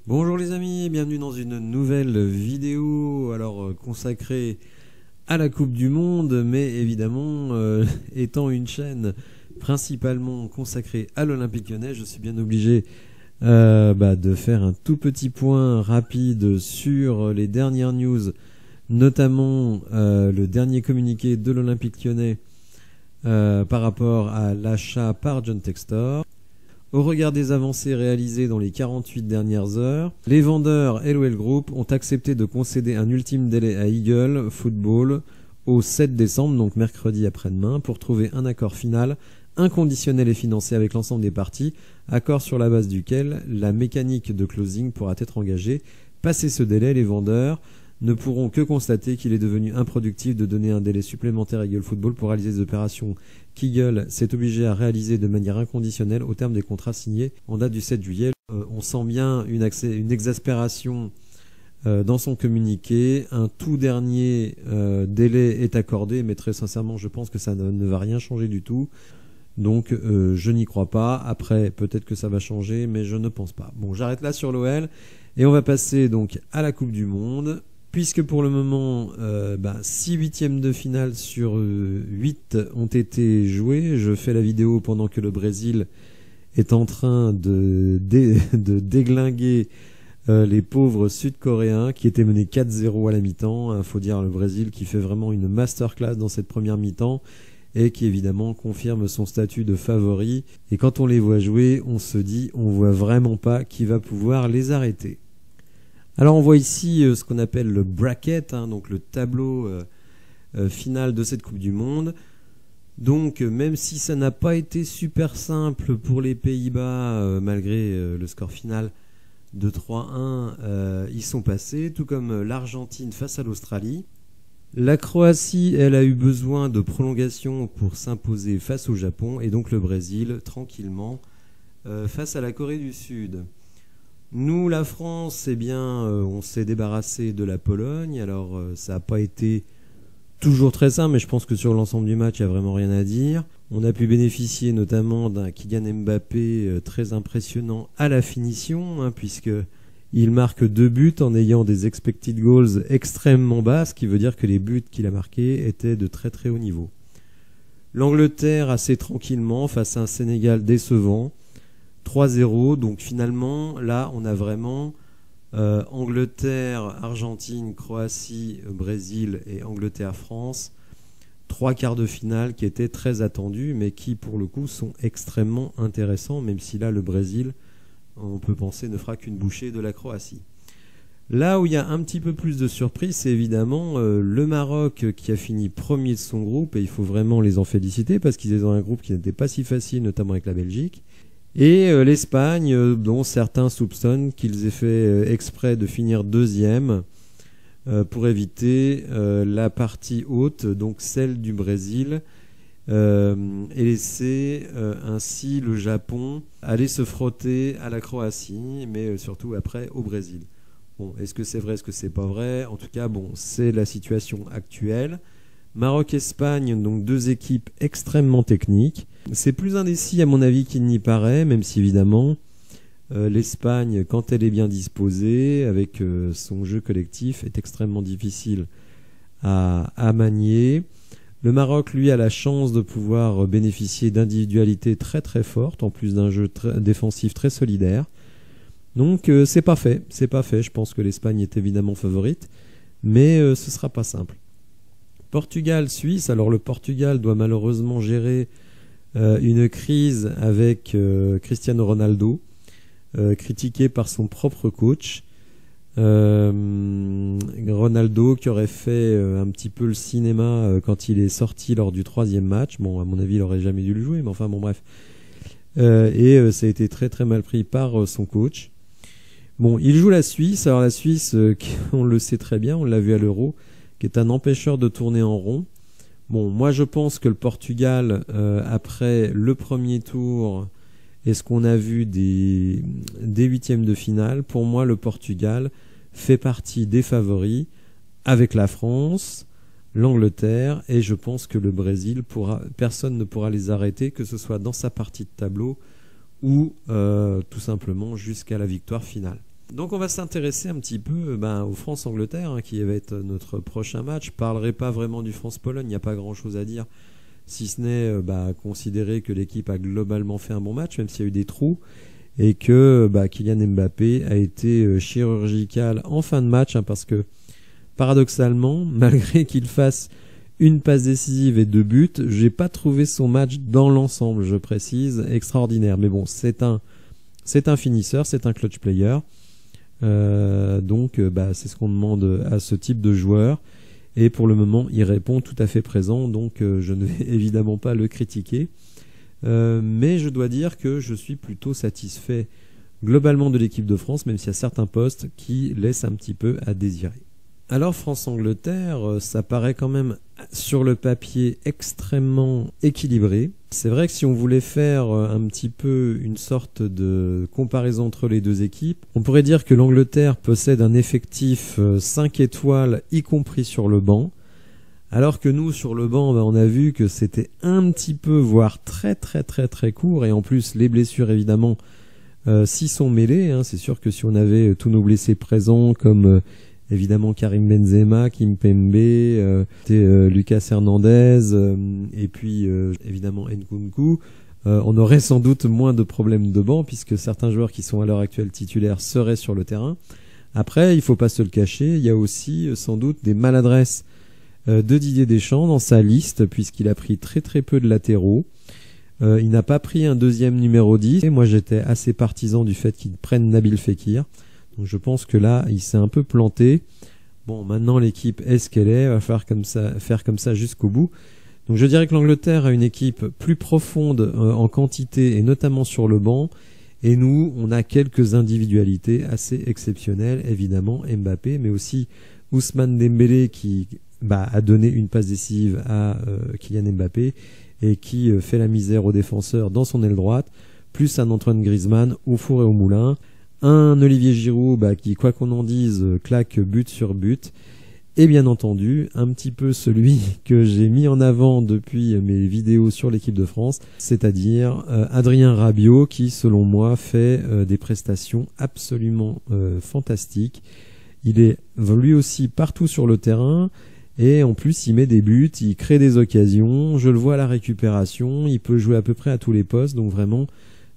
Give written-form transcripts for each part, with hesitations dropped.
Bonjour les amis, bienvenue dans une nouvelle vidéo consacrée à la Coupe du Monde, mais évidemment étant une chaîne principalement consacrée à l'Olympique Lyonnais, je suis bien obligé de faire un tout petit point rapide sur les dernières news, notamment le dernier communiqué de l'Olympique Lyonnais par rapport à l'achat par John Textor. Au regard des avancées réalisées dans les 48 dernières heures, les vendeurs LOL Group ont accepté de concéder un ultime délai à Eagle Football au 7 décembre, donc mercredi après-demain, pour trouver un accord final, inconditionnel et financé avec l'ensemble des parties, accord sur la base duquel la mécanique de closing pourra être engagée. Passé ce délai, les vendeurs ne pourront que constater qu'il est devenu improductif de donner un délai supplémentaire à Eagle Football pour réaliser des opérations qu'Eagle s'est obligé à réaliser de manière inconditionnelle au terme des contrats signés en date du 7 juillet. On sent bien une exaspération dans son communiqué. Un tout dernier délai est accordé, mais très sincèrement, je pense que ça ne va rien changer du tout. Donc je n'y crois pas. Après, peut-être que ça va changer, mais je ne pense pas. Bon, j'arrête là sur l'OL et on va passer donc à la Coupe du Monde. Puisque pour le moment, 6 huitièmes de finale sur 8 ont été joués. Je fais la vidéo pendant que le Brésil est en train de déglinguer les pauvres Sud-Coréens qui étaient menés 4-0 à la mi-temps. Il faut dire le Brésil qui fait vraiment une masterclass dans cette première mi-temps et qui évidemment confirme son statut de favori. Et quand on les voit jouer, on se dit on voit vraiment pas qui va pouvoir les arrêter. Alors on voit ici ce qu'on appelle le bracket, donc le tableau final de cette Coupe du Monde. Donc même si ça n'a pas été super simple pour les Pays-Bas, malgré le score final de 3-1, ils sont passés, tout comme l'Argentine face à l'Australie. La Croatie, elle a eu besoin de prolongation pour s'imposer face au Japon, et donc le Brésil, tranquillement, face à la Corée du Sud. Nous, la France, on s'est débarrassé de la Pologne. Alors, ça n'a pas été toujours très simple, mais je pense que sur l'ensemble du match, il n'y a vraiment rien à dire. On a pu bénéficier notamment d'un Kylian Mbappé très impressionnant à la finition, puisqu'il marque 2 buts en ayant des expected goals extrêmement bas, ce qui veut dire que les buts qu'il a marqués étaient de très très haut niveau. L'Angleterre, assez tranquillement, face à un Sénégal décevant. 3-0, donc finalement là on a vraiment Angleterre, Argentine, Croatie, Brésil et Angleterre-France, 3 quarts de finale qui étaient très attendus mais qui pour le coup sont extrêmement intéressants, même si là le Brésil, on peut penser, ne fera qu'une bouchée de la Croatie. Là où il y a un petit peu plus de surprise, c'est évidemment le Maroc qui a fini premier de son groupe, et il faut vraiment les en féliciter parce qu'ils étaient dans un groupe qui n'était pas si facile, notamment avec la Belgique. Et l'Espagne, dont certains soupçonnent qu'ils aient fait exprès de finir deuxième pour éviter la partie haute, donc celle du Brésil, et laisser ainsi le Japon aller se frotter à la Croatie, mais surtout après au Brésil. Bon, est-ce que c'est vrai, est-ce que c'est pas vrai? En tout cas, bon, c'est la situation actuelle. Maroc-Espagne, donc 2 équipes extrêmement techniques. C'est plus indécis à mon avis qu'il n'y paraît, même si évidemment l'Espagne, quand elle est bien disposée, avec son jeu collectif, est extrêmement difficile à manier. Le Maroc, lui, a la chance de pouvoir bénéficier d'individualités très très fortes, en plus d'un jeu défensif très solidaire. Donc c'est pas fait, je pense que l'Espagne est évidemment favorite, mais ce sera pas simple. Portugal-Suisse, alors le Portugal doit malheureusement gérer une crise avec Cristiano Ronaldo, critiqué par son propre coach. Ronaldo qui aurait fait un petit peu le cinéma quand il est sorti lors du 3e match. Bon, à mon avis, il aurait jamais dû le jouer, mais enfin bon, bref. Et ça a été très très mal pris par son coach. Bon, il joue la Suisse. Alors la Suisse, on le sait très bien, on l'a vu à l'Euro, qui est un empêcheur de tourner en rond. Bon, moi je pense que le Portugal, après le premier tour et ce qu'on a vu des huitièmes de finale, pour moi le Portugal fait partie des favoris avec la France, l'Angleterre, et je pense que le Brésil, personne ne pourra les arrêter, que ce soit dans sa partie de tableau ou tout simplement jusqu'à la victoire finale. Donc on va s'intéresser un petit peu au France-Angleterre, hein, qui va être notre prochain match. Je ne parlerai pas vraiment du France-Pologne, il n'y a pas grand-chose à dire, si ce n'est considérer que l'équipe a globalement fait un bon match, même s'il y a eu des trous, et que Kylian Mbappé a été chirurgical en fin de match, hein, parce que paradoxalement, malgré qu'il fasse une passe décisive et 2 buts, j'ai pas trouvé son match dans l'ensemble, je précise, extraordinaire. Mais bon, c'est un finisseur, c'est un clutch player. Donc c'est ce qu'on demande à ce type de joueur. Et pour le moment, il répond tout à fait présent. Donc je ne vais évidemment pas le critiquer. Mais je dois dire que je suis plutôt satisfait globalement de l'équipe de France, même s'il y a certains postes qui laissent un petit peu à désirer. Alors France-Angleterre, ça paraît quand même sur le papier extrêmement équilibré. C'est vrai que si on voulait faire un petit peu une sorte de comparaison entre les deux équipes, on pourrait dire que l'Angleterre possède un effectif 5 étoiles, y compris sur le banc, alors que nous, sur le banc, on a vu que c'était un petit peu, voire très court, et en plus les blessures évidemment s'y sont mêlées, hein. C'est sûr que si on avait tous nos blessés présents comme... évidemment Karim Benzema, Kimpembe, Lucas Hernandez et puis évidemment Nkunku, on aurait sans doute moins de problèmes de banc puisque certains joueurs qui sont à l'heure actuelle titulaires seraient sur le terrain. Après, il faut pas se le cacher, il y a aussi sans doute des maladresses de Didier Deschamps dans sa liste puisqu'il a pris très peu de latéraux. Il n'a pas pris un deuxième numéro 10 et moi j'étais assez partisan du fait qu'il prenne Nabil Fekir. Donc je pense que là, il s'est un peu planté. Bon, maintenant l'équipe est ce qu'elle est, il va falloir faire comme ça jusqu'au bout. Donc je dirais que l'Angleterre a une équipe plus profonde en quantité et notamment sur le banc. Et nous, on a quelques individualités assez exceptionnelles, évidemment Mbappé, mais aussi Ousmane Dembélé qui a donné une passe décisive à Kylian Mbappé et qui fait la misère aux défenseurs dans son aile droite, plus un Antoine Griezmann au four et au moulin. Un Olivier Giroud qui, quoi qu'on en dise, claque but sur but. Et bien entendu, un petit peu celui que j'ai mis en avant depuis mes vidéos sur l'équipe de France, c'est-à-dire Adrien Rabiot qui, selon moi, fait des prestations absolument fantastiques. Il est lui aussi partout sur le terrain et en plus il met des buts, il crée des occasions, je le vois à la récupération, il peut jouer à peu près à tous les postes, donc vraiment...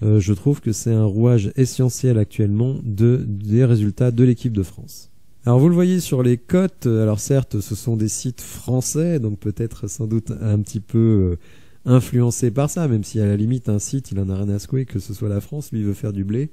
je trouve que c'est un rouage essentiel actuellement des résultats de l'équipe de France. Alors vous le voyez sur les cotes, alors certes ce sont des sites français, donc peut-être sans doute un petit peu influencés par ça, même si à la limite un site il en a rien à secouer, que ce soit la France, lui il veut faire du blé.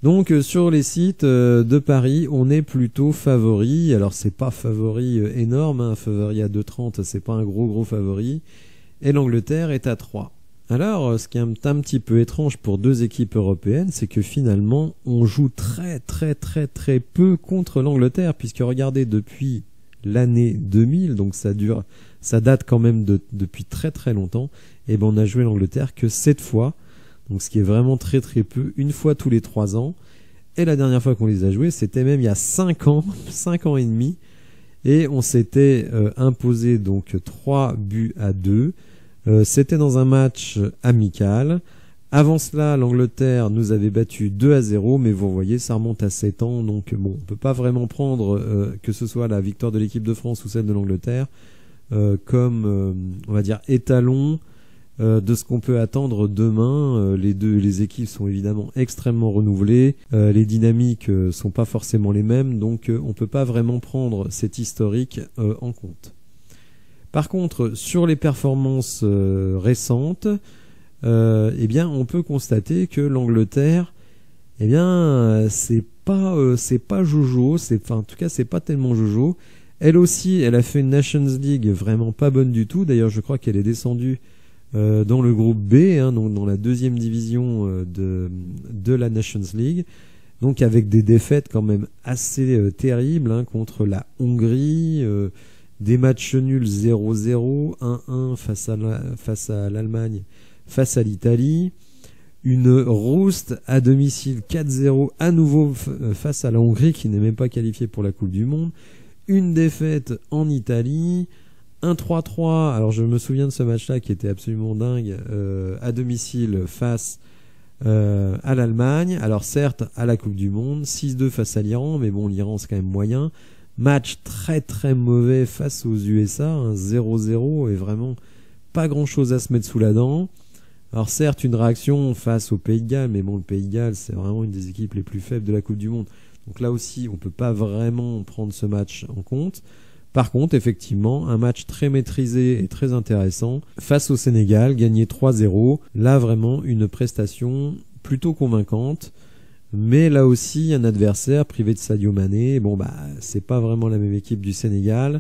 Donc sur les sites de Paris, on est plutôt favori, alors c'est pas favori énorme, hein, favori à 2,30, c'est pas un gros favori, et l'Angleterre est à 3. Alors, ce qui est un petit peu étrange pour deux équipes européennes, c'est que finalement, on joue très peu contre l'Angleterre, puisque regardez, depuis l'année 2000, donc ça date quand même depuis très longtemps, et on a joué l'Angleterre que 7 fois, donc ce qui est vraiment très peu, une fois tous les 3 ans, et la dernière fois qu'on les a joués, c'était même il y a 5 ans, 5 ans et demi, et on s'était imposé donc 3-2. C'était dans un match amical. Avant cela, l'Angleterre nous avait battu 2-0, mais vous voyez, ça remonte à 7 ans, donc bon, on peut pas vraiment prendre que ce soit la victoire de l'équipe de France ou celle de l'Angleterre comme, on va dire, étalon de ce qu'on peut attendre demain. Les équipes sont évidemment extrêmement renouvelées, les dynamiques sont pas forcément les mêmes, donc on peut pas vraiment prendre cet historique en compte. Par contre, sur les performances récentes, eh bien, on peut constater que l'Angleterre, eh bien, c'est pas jojo, en tout cas, c'est pas tellement jojo. Elle aussi, elle a fait une Nations League vraiment pas bonne du tout. D'ailleurs, je crois qu'elle est descendue dans le groupe B, hein, donc dans la deuxième division de la Nations League. Donc avec des défaites quand même assez terribles, hein, contre la Hongrie, des matchs nuls 0-0, 1-1 face à l'Allemagne, face à l'Italie, une rouste à domicile 4-0 à nouveau face à la Hongrie qui n'est même pas qualifiée pour la Coupe du Monde, une défaite en Italie, un 3-3, alors je me souviens de ce match-là qui était absolument dingue, à domicile face à l'Allemagne. Alors certes, à la Coupe du Monde, 6-2 face à l'Iran, mais bon, l'Iran c'est quand même moyen. Match très très mauvais face aux USA, 0-0 et vraiment pas grand chose à se mettre sous la dent. Alors certes, une réaction face au Pays de Galles, mais bon, le Pays de Galles c'est vraiment une des équipes les plus faibles de la Coupe du Monde. Donc là aussi, on peut pas vraiment prendre ce match en compte. Par contre, effectivement, un match très maîtrisé et très intéressant face au Sénégal, gagné 3-0. Là, vraiment, une prestation plutôt convaincante. Mais là aussi, un adversaire privé de Sadio Mané. Bon, bah, c'est pas vraiment la même équipe du Sénégal.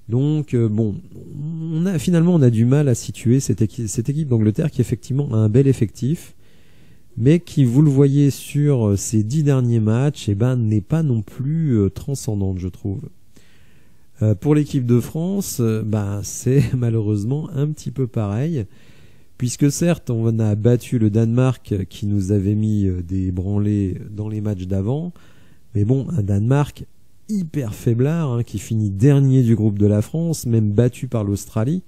Donc, bon, finalement, on a du mal à situer cette équipe d'Angleterre qui, effectivement, a un bel effectif. Mais qui, vous le voyez sur ces 10 derniers matchs, eh ben, n'est pas non plus transcendante, je trouve. Pour l'équipe de France, c'est malheureusement un petit peu pareil, puisque certes on a battu le Danemark qui nous avait mis des branlées dans les matchs d'avant, mais bon, un Danemark hyper faiblard, qui finit dernier du groupe de la France, même battu par l'Australie,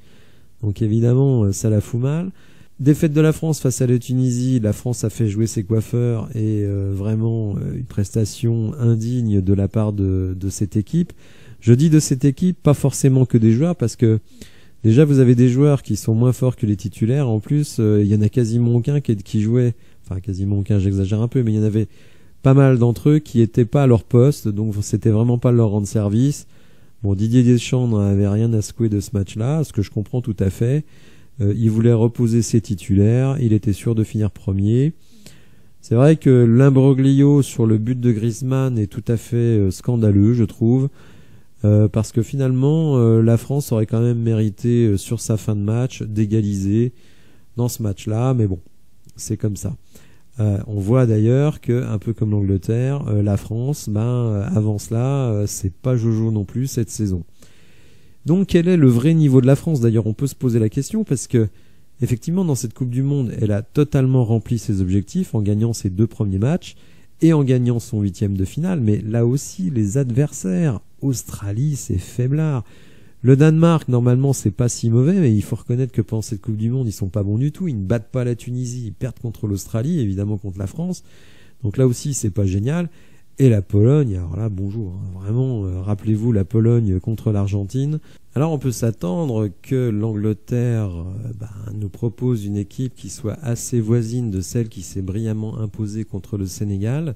donc évidemment ça la fout mal. Défaite de la France face à la Tunisie, la France a fait jouer ses coiffeurs et vraiment une prestation indigne de la part de cette équipe. Je dis de cette équipe, pas forcément que des joueurs, parce que déjà vous avez des joueurs qui sont moins forts que les titulaires. En plus, il y en a quasiment aucun qui jouait, enfin quasiment aucun, j'exagère un peu, mais il y en avait pas mal d'entre eux qui étaient pas à leur poste, donc c'était vraiment pas leur rendre service. Bon, Didier Deschamps n'en avait rien à secouer de ce match-là, ce que je comprends tout à fait. Il voulait reposer ses titulaires, il était sûr de finir premier. C'est vrai que l'imbroglio sur le but de Griezmann est tout à fait scandaleux, je trouve. Parce que finalement, la France aurait quand même mérité, sur sa fin de match, d'égaliser dans ce match-là, mais bon, c'est comme ça. On voit d'ailleurs que, un peu comme l'Angleterre, la France, avant cela, c'est pas Jojo non plus cette saison. Donc, quel est le vrai niveau de la France? D'ailleurs, on peut se poser la question, parce que, effectivement, dans cette Coupe du Monde, elle a totalement rempli ses objectifs en gagnant ses 2 premiers matchs et en gagnant son 8e de finale, mais là aussi, les adversaires, Australie, c'est faiblard. Le Danemark, normalement, c'est pas si mauvais, mais il faut reconnaître que pendant cette Coupe du Monde, ils sont pas bons du tout. Ils ne battent pas la Tunisie, ils perdent contre l'Australie, évidemment contre la France. Donc là aussi, c'est pas génial. Et la Pologne, alors là, bonjour. Vraiment, rappelez-vous la Pologne contre l'Argentine. Alors on peut s'attendre que l'Angleterre nous propose une équipe qui soit assez voisine de celle qui s'est brillamment imposée contre le Sénégal.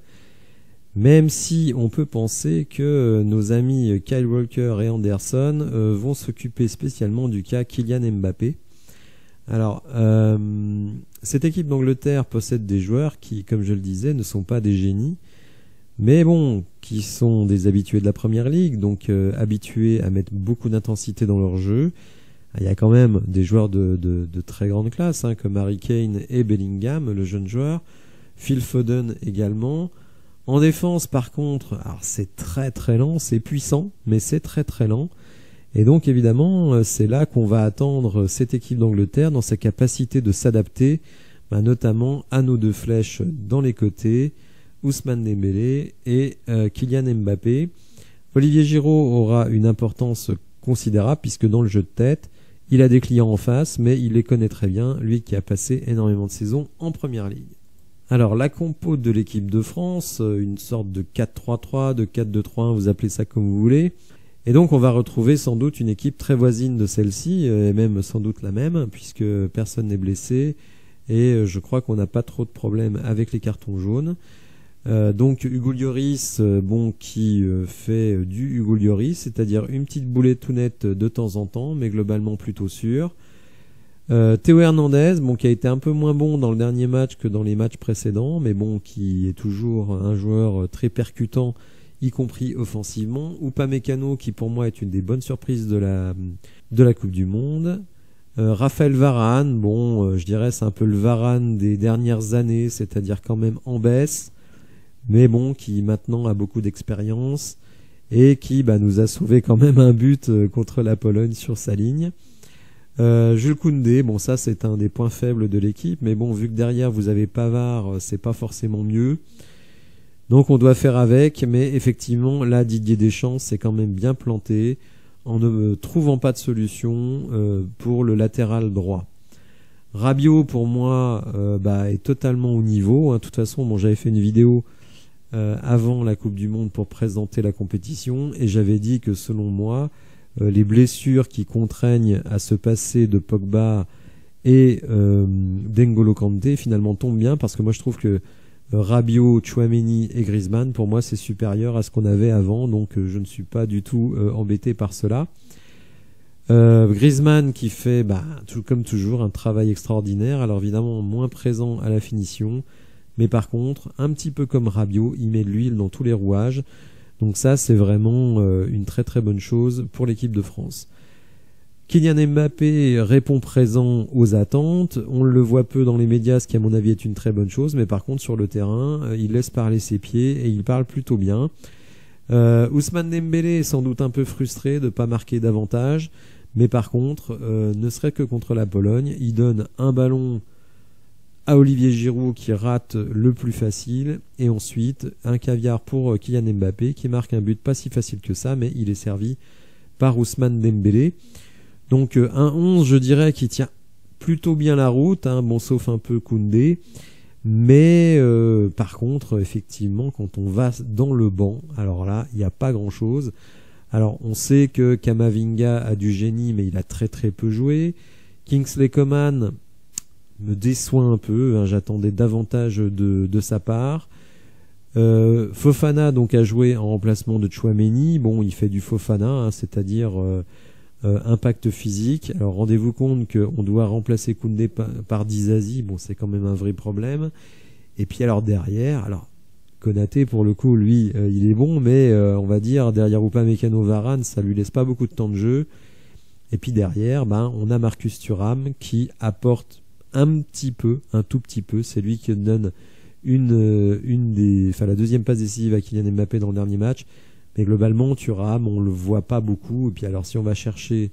Même si on peut penser que nos amis Kyle Walker et Anderson vont s'occuper spécialement du cas Kylian Mbappé. Alors, cette équipe d'Angleterre possède des joueurs qui, comme je le disais, ne sont pas des génies, mais bon, qui sont des habitués de la Première Ligue, donc habitués à mettre beaucoup d'intensité dans leur jeu. Il y a quand même des joueurs de très grande classe, comme Harry Kane et Bellingham, le jeune joueur, Phil Foden également. En défense, par contre, alors c'est très très lent, c'est puissant, mais c'est très très lent. Et donc évidemment, c'est là qu'on va attendre cette équipe d'Angleterre dans sa capacité de s'adapter, notamment à nos 2 flèches dans les côtés, Ousmane Dembélé et Kylian Mbappé. Olivier Giroud aura une importance considérable puisque dans le jeu de tête, il a des clients en face, mais il les connaît très bien, lui qui a passé énormément de saisons en Première Ligue. Alors la compo de l'équipe de France, une sorte de 4-3-3, de 4-2-3-1, vous appelez ça comme vous voulez. Et donc on va retrouver sans doute une équipe très voisine de celle-ci, et même sans doute la même, puisque personne n'est blessé, et je crois qu'on n'a pas trop de problèmes avec les cartons jaunes. Donc Hugo Lloris, qui fait du Hugo Lloris, c'est-à-dire une petite boulette tout nette de temps en temps, mais globalement plutôt sûr. Théo Hernandez, qui a été un peu moins bon dans le dernier match que dans les matchs précédents, mais qui est toujours un joueur très percutant, y compris offensivement. Upamecano, qui pour moi est une des bonnes surprises de la Coupe du Monde. Raphaël Varane, je dirais c'est un peu le Varane des dernières années, c'est-à-dire quand même en baisse, mais qui maintenant a beaucoup d'expérience et qui nous a sauvé quand même un but contre la Pologne sur sa ligne. Jules Koundé, ça c'est un des points faibles de l'équipe, mais vu que derrière vous avez Pavard, c'est pas forcément mieux. Donc on doit faire avec, mais effectivement là Didier Deschamps s'est quand même bien planté en ne trouvant pas de solution pour le latéral droit. Rabiot pour moi est totalement au niveau, hein. De toute façon, bon, j'avais fait une vidéo avant la Coupe du Monde pour présenter la compétition et j'avais dit que selon moi, les blessures qui contraignent à se passer de Pogba et d'N'Golo Kanté finalement tombent bien, parce que moi je trouve que Rabiot, Tchouaméni et Griezmann, pour moi c'est supérieur à ce qu'on avait avant, donc je ne suis pas du tout embêté par cela. Griezmann qui fait comme toujours un travail extraordinaire, alors évidemment moins présent à la finition, mais par contre un petit peu comme Rabiot, il met de l'huile dans tous les rouages, donc ça c'est vraiment une très très bonne chose pour l'équipe de France. Kylian Mbappé répond présent aux attentes, on le voit peu dans les médias, ce qui à mon avis est une très bonne chose, mais par contre sur le terrain il laisse parler ses pieds et il parle plutôt bien. Ousmane Dembélé est sans doute un peu frustré de ne pas marquer davantage, mais par contre, ne serait que contre la Pologne, il donne un ballon à Olivier Giroud qui rate le plus facile, et ensuite un caviar pour Kylian Mbappé qui marque un but pas si facile que ça, mais il est servi par Ousmane Dembélé. Donc un 11, je dirais, qui tient plutôt bien la route, hein, bon, sauf un peu Koundé, mais par contre, effectivement, quand on va dans le banc, alors là, il n'y a pas grand-chose. Alors on sait que Camavinga a du génie, mais il a très très peu joué. Kingsley Coman me déçoit un peu, hein, j'attendais davantage de sa part. Fofana donc a joué en remplacement de Tchouaméni. Bon, il fait du Fofana, hein, c'est-à-dire impact physique. Alors rendez-vous compte qu'on doit remplacer Koundé par Dizazi, bon, c'est quand même un vrai problème. Et puis alors derrière, alors Konaté pour le coup, lui, il est bon, mais on va dire derrière Upamecano, Varane, ça lui laisse pas beaucoup de temps de jeu. Et puis derrière, on a Marcus Thuram qui apporte un tout petit peu. C'est lui qui donne la deuxième passe décisive à Kylian Mbappé dans le dernier match. Mais globalement, Thuram, on le voit pas beaucoup. Et puis alors, si on va chercher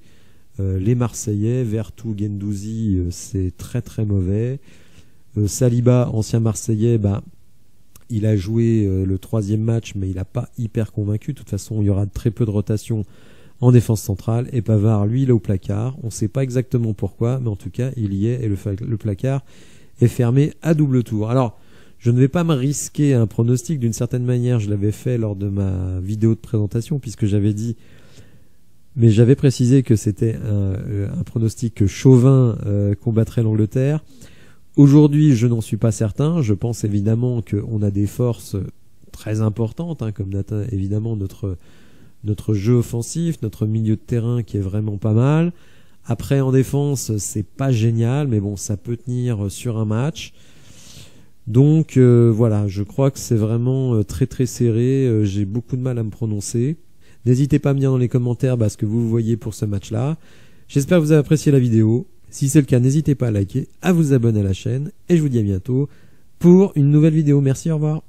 les Marseillais, Vertou, Guendouzi, c'est très très mauvais. Saliba, ancien Marseillais, il a joué le troisième match, mais il n'a pas hyper convaincu. De toute façon, il y aura très peu de rotation en défense centrale. Et Pavard, lui, il est au placard. On ne sait pas exactement pourquoi, mais en tout cas, il y est. Et le placard est fermé à double tour. Alors, je ne vais pas me risquer un pronostic. D'une certaine manière, je l'avais fait lors de ma vidéo de présentation, puisque j'avais dit... Mais j'avais précisé que c'était un pronostic que Chauvin combattrait l'Angleterre. Aujourd'hui, je n'en suis pas certain. Je pense évidemment qu'on a des forces très importantes, hein, comme évidemment notre jeu offensif, notre milieu de terrain qui est vraiment pas mal. Après, en défense, c'est pas génial, mais bon, ça peut tenir sur un match. Donc voilà, je crois que c'est vraiment très très serré. J'ai beaucoup de mal à me prononcer. N'hésitez pas à me dire dans les commentaires ce que vous voyez pour ce match-là. J'espère que vous avez apprécié la vidéo. Si c'est le cas, n'hésitez pas à liker, à vous abonner à la chaîne, et je vous dis à bientôt pour une nouvelle vidéo. Merci, au revoir.